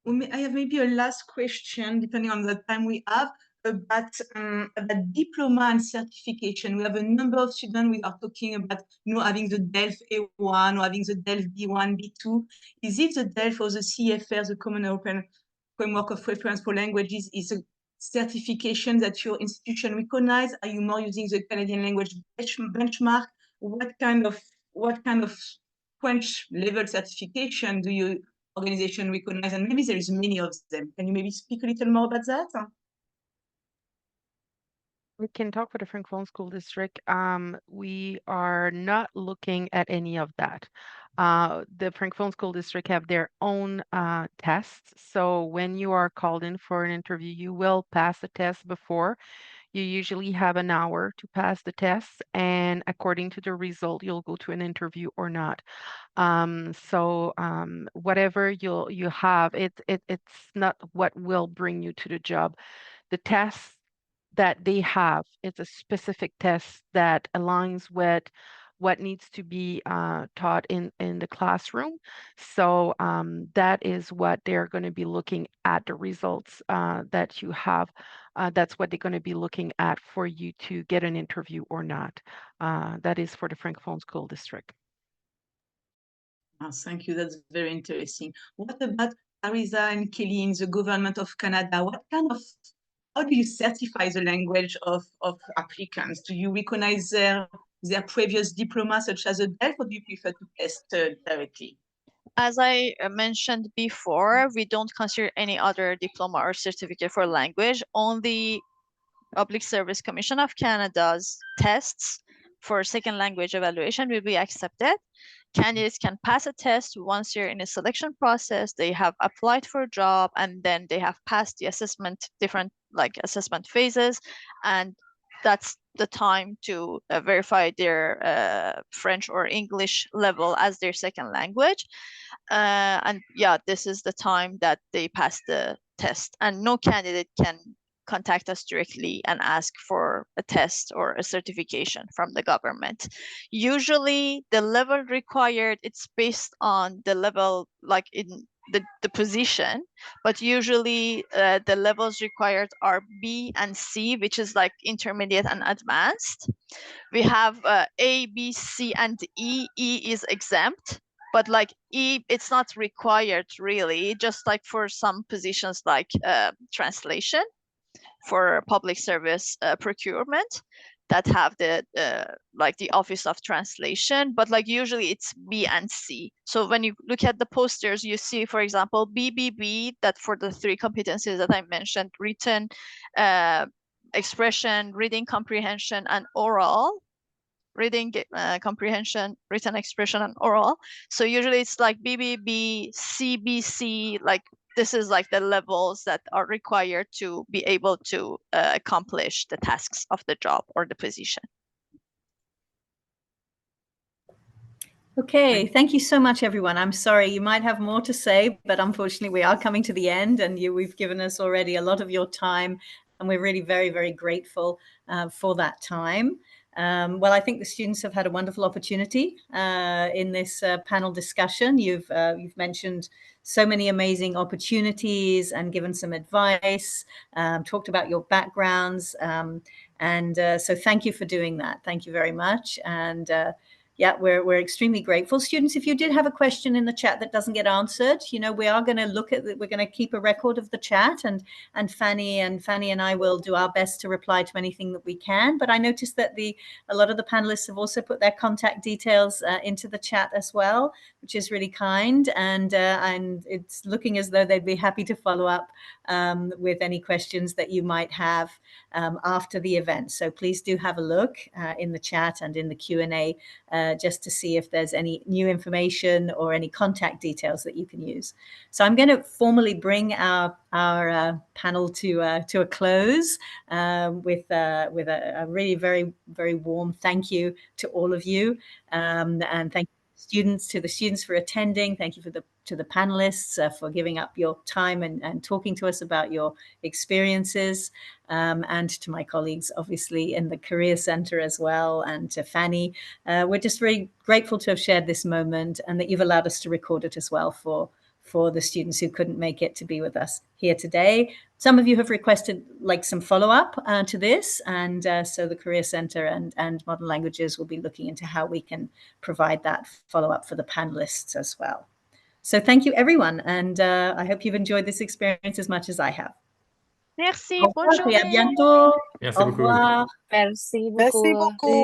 I have maybe a last question, depending on the time we have, about diploma and certification. We have a number of students we are talking about, having the DELF A1 or having the DELF B1, B2. Is it the DELF or the CFR, the Common Open Framework of Reference for Languages, is a certification that your institution recognize? Are you more using the Canadian language benchmark? What kind of French level certification do you organization recognize? And maybe there is many of them. Can you maybe speak a little more about that? We can talk for the Francophone School District. We are not looking at any of that. The Francophone School District have their own tests. So when you are called in for an interview, you will pass the test before. You usually have an hour to pass the test, and according to the result, you'll go to an interview or not. Whatever you have, it's not what will bring you to the job. The tests that they have, it's a specific test that aligns with what needs to be taught in the classroom. So that is what they're going to be looking at, the results that you have. That's what they're going to be looking at for you to get an interview or not. That is for the Francophone School District. Oh, thank you. That's very interesting. What about Arisa and Kelly in the government of Canada? How do you certify the language of applicants? Do you recognize their previous diploma, such as a DELF, or do you prefer to test directly? As I mentioned before, we don't consider any other diploma or certificate for language. Only Public Service Commission of Canada's tests for second language evaluation will be accepted. Candidates can pass a test once you're in a selection process, they have applied for a job, and then they have passed the assessment, different assessment phases, and that's the time to verify their French or English level as their second language. And yeah, this is the time that they pass the test, and no candidate can contact us directly and ask for a test or a certification from the government. Usually the level required, it's based on the level, like in the position, but usually the levels required are B and C, which is like intermediate and advanced. We have A, B, C, and E. E is exempt, but like E, it's not required really, just like for some positions like translation for public service procurement that have the Office of Translation, but like usually it's B and C. So when you look at the posters, you see, for example, BBB, that for the 3 competencies that I mentioned: written, expression, reading comprehension, and oral. Reading comprehension, written expression, and oral. So usually it's like BBB, CBC, like this is like the levels that are required to be able to accomplish the tasks of the job or the position. Okay, thank you so much, everyone. I'm sorry, you might have more to say, but unfortunately we are coming to the end, and we've given us already a lot of your time, and we're really very, very grateful for that time. Well, I think the students have had a wonderful opportunity in this panel discussion. You've mentioned so many amazing opportunities and given some advice, talked about your backgrounds. So thank you for doing that. Thank you very much. And yeah, we're extremely grateful. Students, if you did have a question in the chat that doesn't get answered, you know, we are going to look at we're going to keep a record of the chat, and Fanny and I will do our best to reply to anything that we can. But I noticed that a lot of the panelists have also put their contact details into the chat as well, which is really kind, and it's looking as though they'd be happy to follow up with any questions that you might have after the event. So please do have a look in the chat and in the Q&A just to see if there's any new information or any contact details that you can use. So I'm going to formally bring our panel to a close with a really very, very warm thank you to all of you, and thank you to the students for attending. Thank you to the panelists for giving up your time and talking to us about your experiences, and to my colleagues, obviously, in the Career Center as well, and to Fanny. We're just very grateful to have shared this moment, and that you've allowed us to record it as well for the students who couldn't make it to be with us here today. Some of you have requested like some follow-up to this, and so the Career Center and Modern Languages will be looking into how we can provide that follow-up for the panelists as well. So thank you, everyone, and I hope you've enjoyed this experience as much as I have. Merci, Au revoir bonne journée. et à bientôt. Merci Au beaucoup. revoir. Merci beaucoup.